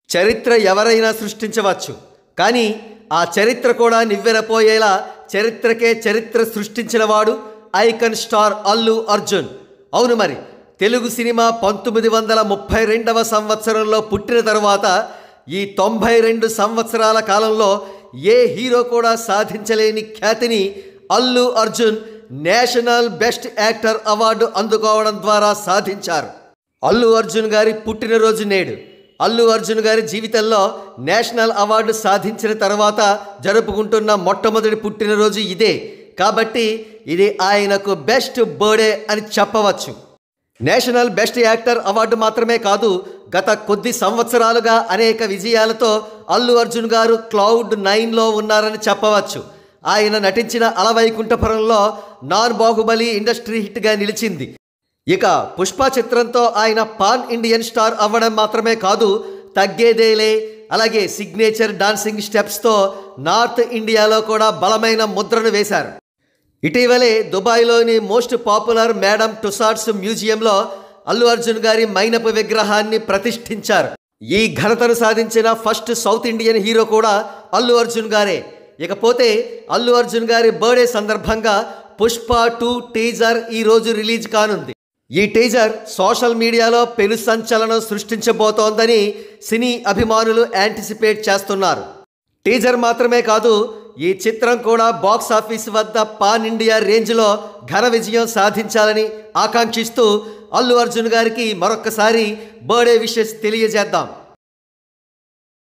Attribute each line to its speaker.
Speaker 1: చరిత్ర ఎవరైనా సృష్టించవచ్చు, కానీ ఆ చరిత్ర కూడా నివ్వెరపోయేలా చరిత్రకే చరిత్ర సృష్టించినవాడు ఐకాన్ స్టార్ అల్లు అర్జున్. అవును మరి, తెలుగు సినిమా 1932వ సంవత్సరంలో పుట్టిన తర్వాత ఈ 92 సంవత్సరాల కాలంలో ఏ హీరో కూడా సాధించలేని ఖ్యాతిని Allu Arjun national best actor award అందుకోవడం ద్వారా సాధించారు. అల్లు అర్జున్ గారి పుట్టినరోజు నేడు. అల్లు అర్జున్ గారి జీవితంలో నేషనల్ అవార్డు సాధించిన తర్వాత జరుపుకుంటున్న మొట్టమొదటి పుట్టినరోజు ఇదే. కాబట్టి ఇది ఆయనకు బెస్ట్ బర్త్డే అని చెప్పవచ్చు. నేషనల్ బెస్ట్ యాక్టర్ అవార్డు మాత్రమే కాదు, గత కొద్ది సంవత్సరాలుగా అనేక విజయాలతో అల్లు అర్జున్ గారు క్లౌడ్ 9లో ఉన్నారని చెప్పవచ్చు. ఆయన నటించిన అలవైకుంఠపురంలో నాన్ బాహుబలి ఇండస్ట్రీ హిట్గా నిలిచింది. ఇక పుష్ప చిత్రంతో ఆయన పాన్ ఇండియన్ స్టార్ అవ్వడం మాత్రమే కాదు, తగ్గేదేలే, అలాగే సిగ్నేచర్ డాన్సింగ్ స్టెప్స్తో నార్త్ ఇండియాలో కూడా బలమైన ముద్రను వేశారు. ఇటీవలే దుబాయ్లోని మోస్ట్ పాపులర్ మేడమ్ టుసాడ్స్ మ్యూజియంలో అల్లు అర్జున్ గారి మైనపు విగ్రహాన్ని ప్రతిష్ఠించారు. ఈ ఘనతను సాధించిన ఫస్ట్ సౌత్ ఇండియన్ హీరో కూడా అల్లు అర్జున్ గారే. ఇకపోతే అల్లు అర్జున్ గారి బర్త్డే సందర్భంగా పుష్ప 2 టీజర్ ఈరోజు రిలీజ్ కానుంది. ఈ టీజర్ సోషల్ మీడియాలో పెను సంచలనం సృష్టించబోతోందని సినీ అభిమానులు యాంటిసిపేట్ చేస్తున్నారు. టీజర్ మాత్రమే కాదు, ఈ చిత్రం కూడా బాక్స్ ఆఫీస్ వద్ద పాన్ ఇండియా రేంజ్లో ఘన విజయం సాధించాలని ఆకాంక్షిస్తూ అల్లు అర్జున్ గారికి మరొక్కసారి బర్త్డే విషెస్ తెలియజేద్దాం.